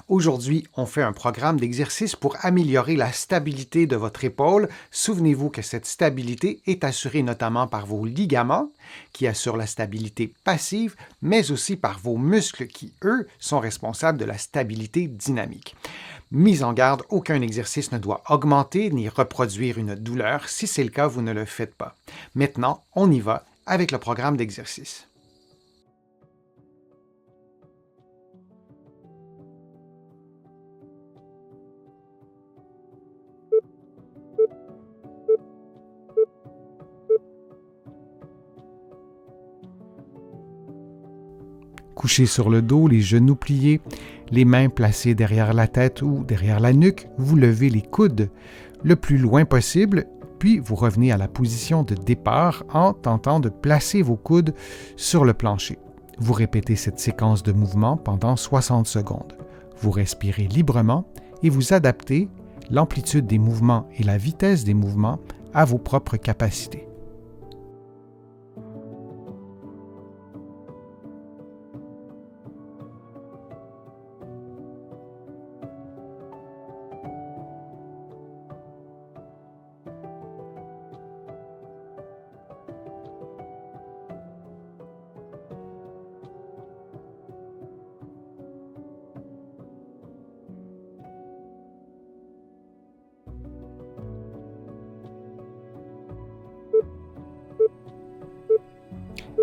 Aujourd'hui, on fait un programme d'exercice pour améliorer la stabilité de votre épaule. Souvenez-vous que cette stabilité est assurée notamment par vos ligaments, qui assurent la stabilité passive, mais aussi par vos muscles qui, eux, sont responsables de la stabilité dynamique. Mise en garde, aucun exercice ne doit augmenter ni reproduire une douleur. Si c'est le cas, vous ne le faites pas. Maintenant, on y va avec le programme d'exercice. Couché sur le dos, les genoux pliés, les mains placées derrière la tête ou derrière la nuque, vous levez les coudes le plus loin possible, puis vous revenez à la position de départ en tentant de placer vos coudes sur le plancher. Vous répétez cette séquence de mouvements pendant 60 secondes. Vous respirez librement et vous adaptez l'amplitude des mouvements et la vitesse des mouvements à vos propres capacités.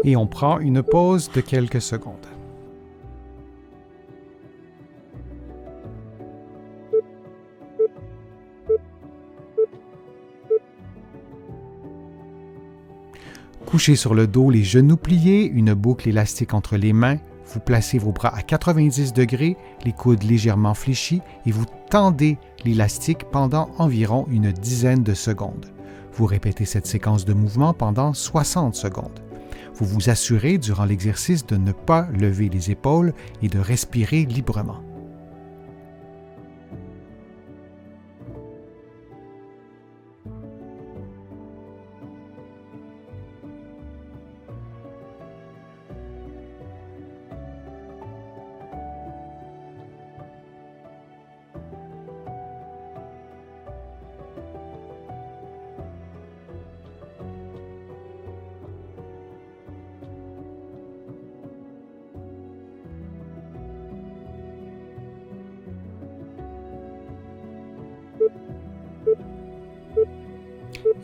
Et on prend une pause de quelques secondes. Couché sur le dos, les genoux pliés, une boucle élastique entre les mains, vous placez vos bras à 90 degrés, les coudes légèrement fléchis et vous tendez l'élastique pendant environ une dizaine de secondes. Vous répétez cette séquence de mouvement pendant 60 secondes. Vous vous assurez durant l'exercice de ne pas lever les épaules et de respirer librement.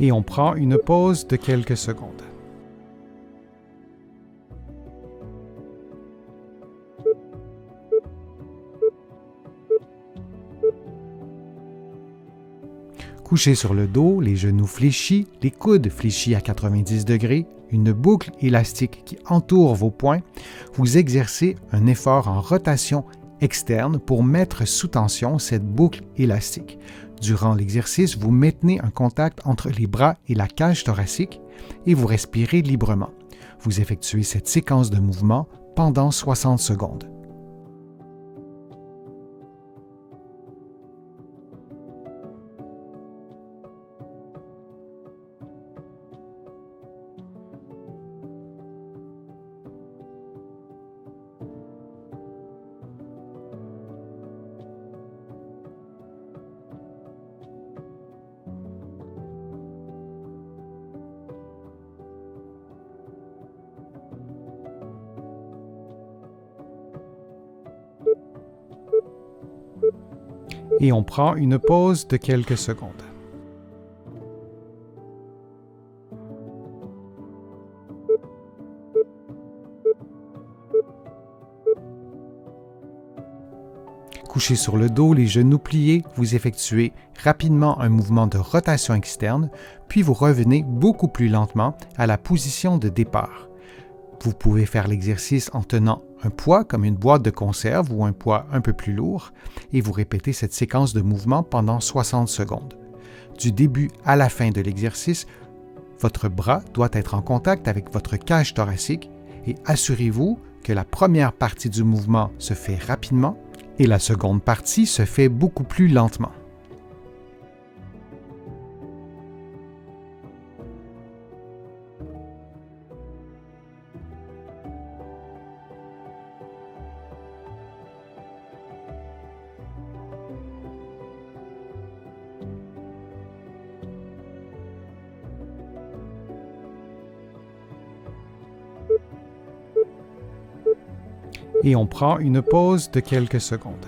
Et on prend une pause de quelques secondes. Couché sur le dos, les genoux fléchis, les coudes fléchis à 90 degrés, une boucle élastique qui entoure vos poings, vous exercez un effort en rotation externe pour mettre sous tension cette boucle élastique. Durant l'exercice, vous maintenez un contact entre les bras et la cage thoracique et vous respirez librement. Vous effectuez cette séquence de mouvements pendant 60 secondes. Et on prend une pause de quelques secondes. Couché sur le dos, les genoux pliés, vous effectuez rapidement un mouvement de rotation externe, puis vous revenez beaucoup plus lentement à la position de départ. Vous pouvez faire l'exercice en tenant un poids comme une boîte de conserve ou un poids un peu plus lourd et vous répétez cette séquence de mouvement pendant 60 secondes. Du début à la fin de l'exercice, votre bras doit être en contact avec votre cage thoracique et assurez-vous que la première partie du mouvement se fait rapidement et la seconde partie se fait beaucoup plus lentement. Et on prend une pause de quelques secondes.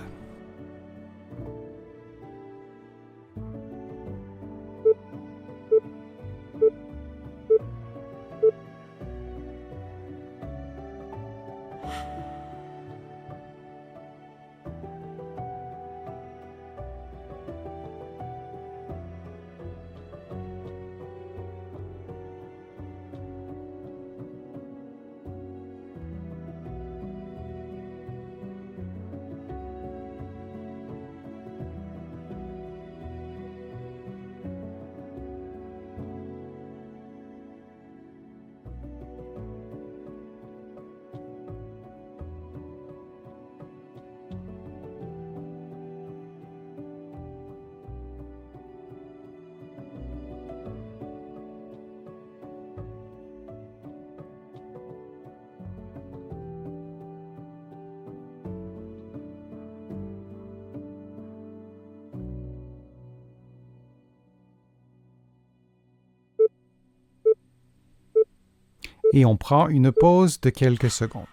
Et on prend une pause de quelques secondes.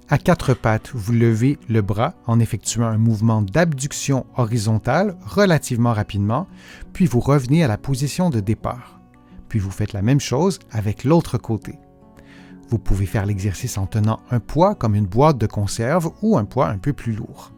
À quatre pattes, vous levez le bras en effectuant un mouvement d'abduction horizontale relativement rapidement, puis vous revenez à la position de départ. Puis vous faites la même chose avec l'autre côté. Vous pouvez faire l'exercice en tenant un poids comme une boîte de conserve ou un poids un peu plus lourd.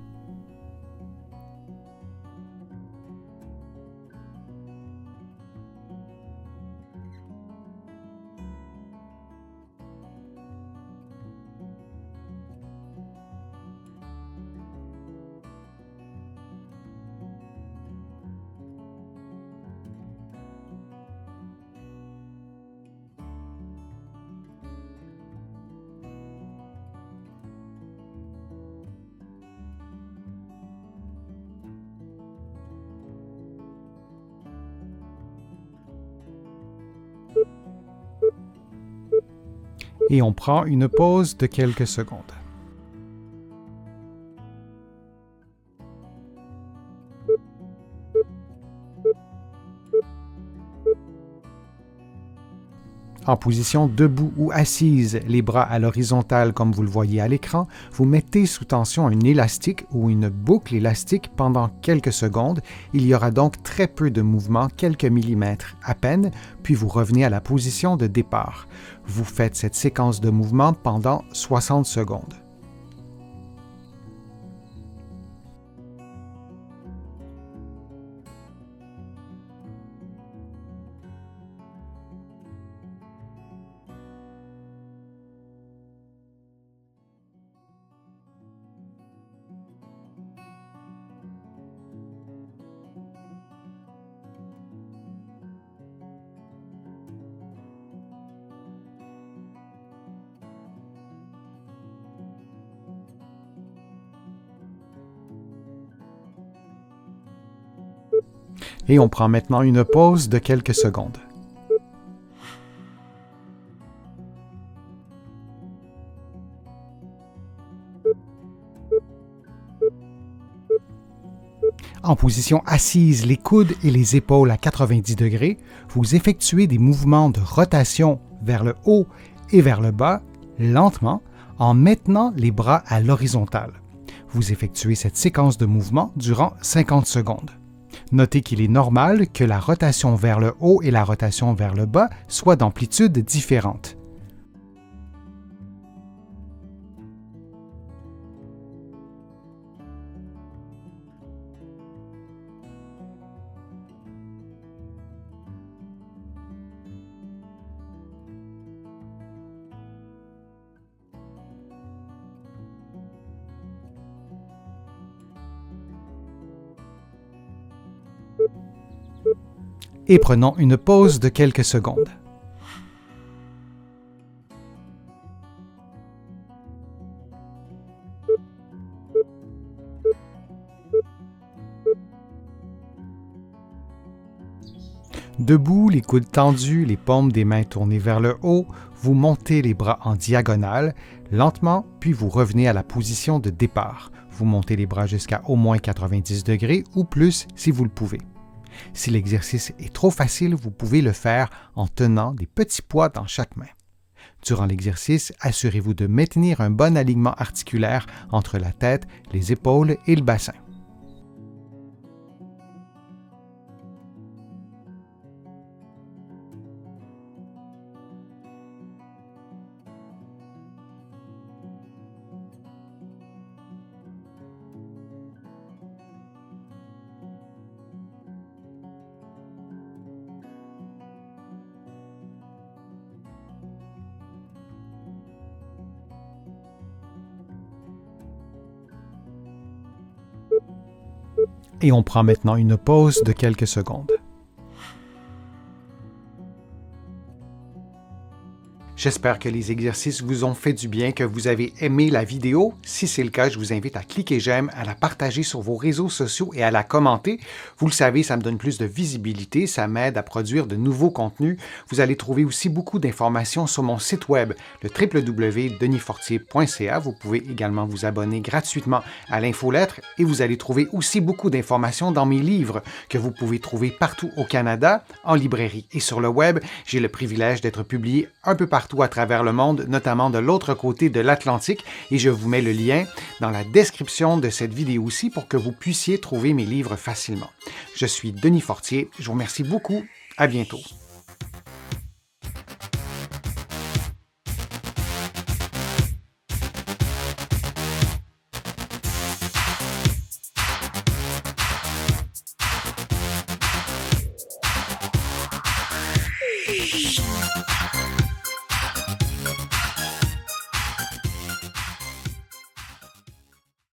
Et on prend une pause de quelques secondes. En position debout ou assise, les bras à l'horizontale comme vous le voyez à l'écran, vous mettez sous tension un élastique ou une boucle élastique pendant quelques secondes. Il y aura donc très peu de mouvement, quelques millimètres à peine, puis vous revenez à la position de départ. Vous faites cette séquence de mouvement pendant 60 secondes. Et on prend maintenant une pause de quelques secondes. En position assise, les coudes et les épaules à 90 degrés, vous effectuez des mouvements de rotation vers le haut et vers le bas, lentement, en maintenant les bras à l'horizontale. Vous effectuez cette séquence de mouvements durant 50 secondes. Notez qu'il est normal que la rotation vers le haut et la rotation vers le bas soient d'amplitudes différentes. Et prenons une pause de quelques secondes. Debout, les coudes tendus, les paumes des mains tournées vers le haut, vous montez les bras en diagonale, lentement, puis vous revenez à la position de départ. Vous montez les bras jusqu'à au moins 90 degrés ou plus si vous le pouvez. Si l'exercice est trop facile, vous pouvez le faire en tenant des petits poids dans chaque main. Durant l'exercice, assurez-vous de maintenir un bon alignement articulaire entre la tête, les épaules et le bassin. Et on prend maintenant une pause de quelques secondes. J'espère que les exercices vous ont fait du bien, que vous avez aimé la vidéo. Si c'est le cas, je vous invite à cliquer j'aime, à la partager sur vos réseaux sociaux et à la commenter. Vous le savez, ça me donne plus de visibilité, ça m'aide à produire de nouveaux contenus. Vous allez trouver aussi beaucoup d'informations sur mon site web, le www.denisfortier.ca. Vous pouvez également vous abonner gratuitement à l'infolettre et vous allez trouver aussi beaucoup d'informations dans mes livres que vous pouvez trouver partout au Canada, en librairie et sur le web. J'ai le privilège d'être publié un peu partout à travers le monde, notamment de l'autre côté de l'Atlantique, et je vous mets le lien dans la description de cette vidéo aussi pour que vous puissiez trouver mes livres facilement. Je suis Denis Fortier, je vous remercie beaucoup, à bientôt.